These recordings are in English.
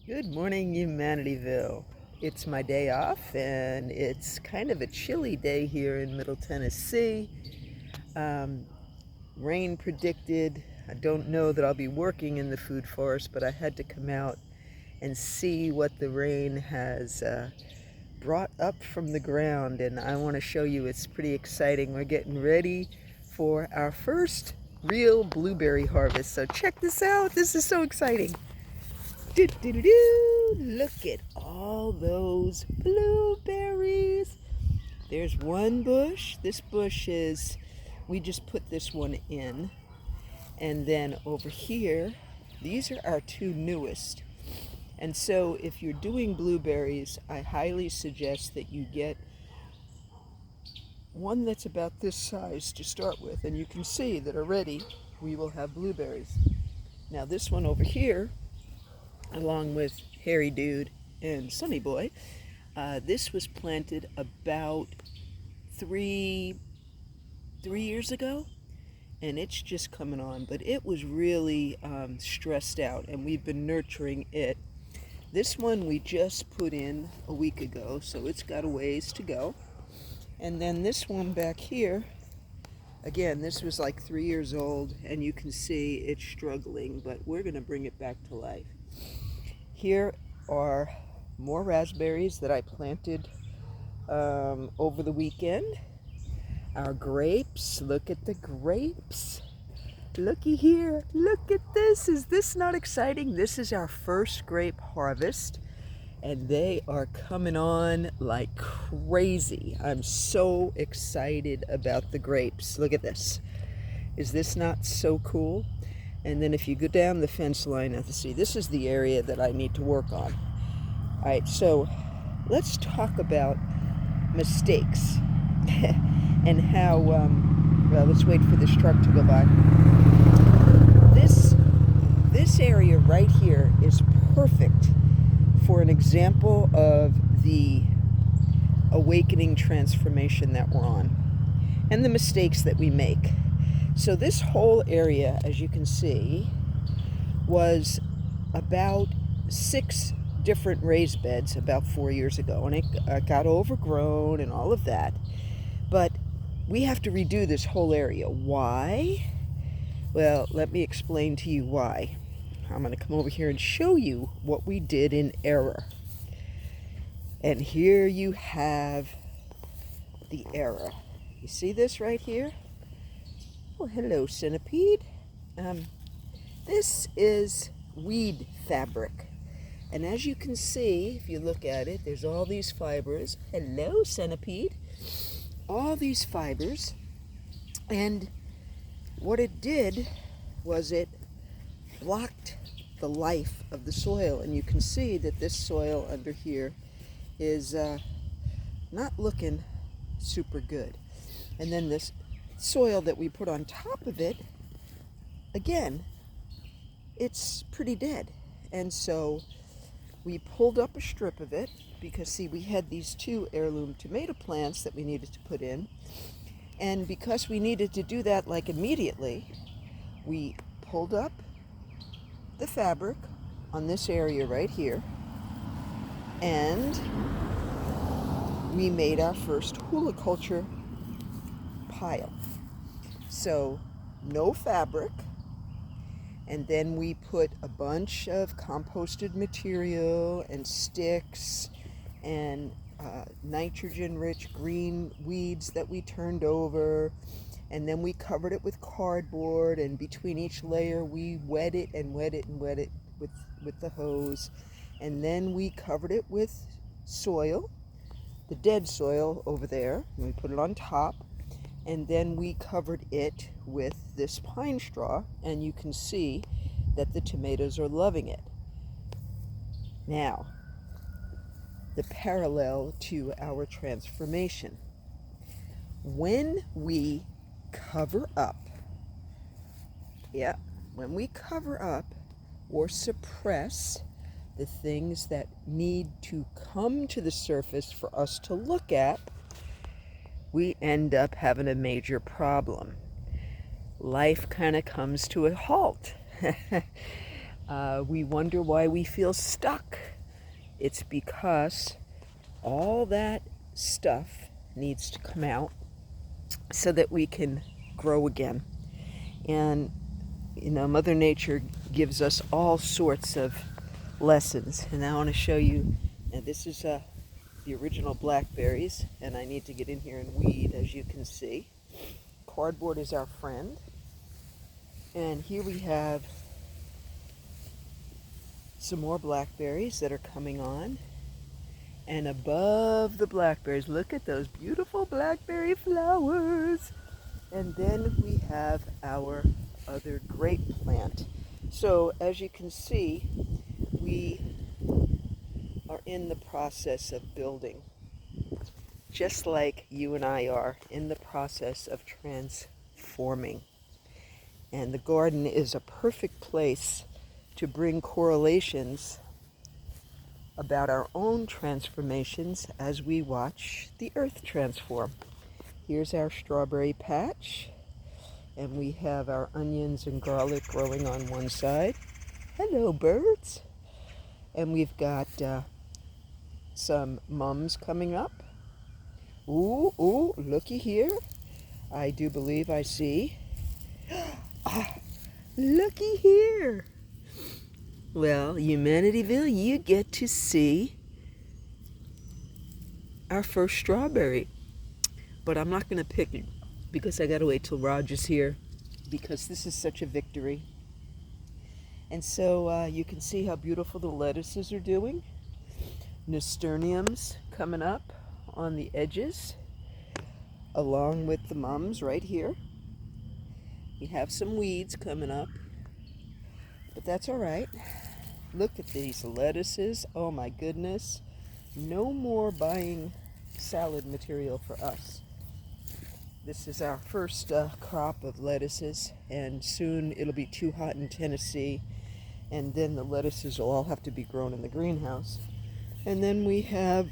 Good morning, Humanityville. It's my day off, and it's kind of a chilly day here in Middle Tennessee. Um, Rain predicted. I don't know that I'll be working in the food forest, but I had to come out and see what the rain has brought up from the ground, and I want to show you. It's pretty exciting. We're getting ready for our first real blueberry harvest, so check this out. This is so exciting. Look at all those blueberries. There's one bush. This bush is, we just put this one in. And then over here, these are our two newest. And so if you're doing blueberries, I highly suggest that you get one that's about this size to start with. And you can see that already we will have blueberries. Now this one over here, along with Hairy Dude and Sunny Boy, this was planted about three years ago, and it's just coming on, but it was really stressed out, and we've been nurturing it. This one we just put in a week ago, so it's got a ways to go. And then this one back here, again, this was like 3 years old, and you can see it's struggling, but we're going to bring it back to life. Here are more raspberries that I planted over the weekend. Our grapes, look at the grapes. Looky here, look at this. Is this not exciting? This is our first grape harvest, and they are coming on like crazy. I'm so excited about the grapes. Look at this. Is this not so cool? And then if you go down the fence line, now see, this is the area that I need to work on. All right, so let's talk about mistakes and how, well, let's wait for this truck to go by. This area right here is perfect for an example of the awakening transformation that we're on and the mistakes that we make. So this whole area, as you can see, was about 6 different raised beds about 4 years ago, and it got overgrown and all of that. But we have to redo this whole area. Why? Well, let me explain to you why. I'm going to come over here and show you what we did in error. And here you have the error. You see this right here? Oh, hello, centipede. This is weed fabric. And as you can see, if you look at it, there's all these fibers. Hello, centipede. All these fibers. And what it did was it blocked the life of the soil. And you can see that this soil under here is not looking super good. And then this soil that we put on top of it, again, it's pretty dead. And so we pulled up a strip of it because, see, we had these 2 heirloom tomato plants that we needed to put in. And because we needed to do that like immediately, we pulled up the fabric on this area right here, and we made our first hula culture pile. So no fabric, and then we put a bunch of composted material and sticks and nitrogen-rich green weeds that we turned over, and then we covered it with cardboard, and between each layer we wet it and wet it and wet it with the hose, and then we covered it with soil, the dead soil over there, and we put it on top. And then we covered it with this pine straw, and you can see that the tomatoes are loving it. Now, the parallel to our transformation. When we cover up, when we cover up or suppress the things that need to come to the surface for us to look at, we end up having a major problem. Life kind of comes to a halt. We wonder why we feel stuck. It's because all that stuff needs to come out so that we can grow again. And Mother Nature gives us all sorts of lessons. And I want to show you, and this is the original blackberries, and I need to get in here and weed, as you can see. Cardboard is our friend. And here we have some more blackberries that are coming on. And above the blackberries, look at those beautiful blackberry flowers. And then we have our other grape plant. So as you can see, we are in the process of building, just like you and I are in the process of transforming. And the garden is a perfect place to bring correlations about our own transformations as we watch the earth transform. Here's our strawberry patch, and we have our onions and garlic growing on one side. Hello, birds. And we've got some mums coming up. Ooh, looky here. I do believe I see. Looky here. Well, Humanityville, you get to see our first strawberry. But I'm not going to pick it because I got to wait till Roger's here, because this is such a victory. And so you can see how beautiful the lettuces are doing. Nasturtiums coming up on the edges, along with the mums right here. We have some weeds coming up, but that's all right. Look at these lettuces. Oh my goodness. No more buying salad material for us. This is our first crop of lettuces, and soon it'll be too hot in Tennessee, and then the lettuces will all have to be grown in the greenhouse. And then we have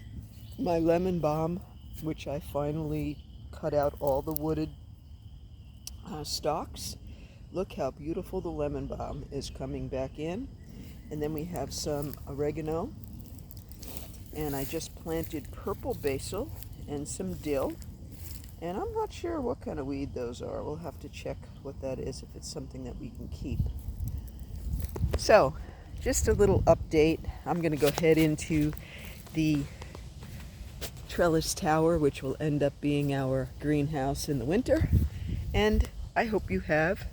my lemon balm, which I finally cut out all the wooded stalks. Look how beautiful the lemon balm is coming back in. And then we have some oregano, and I just planted purple basil and some dill. And I'm not sure what kind of weed those are. We'll have to check what that is, if it's something that we can keep. So, just a little update. I'm going to go head into the trellis tower, which will end up being our greenhouse in the winter. And I hope you have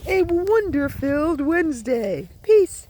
a wonder-filled Wednesday. Peace.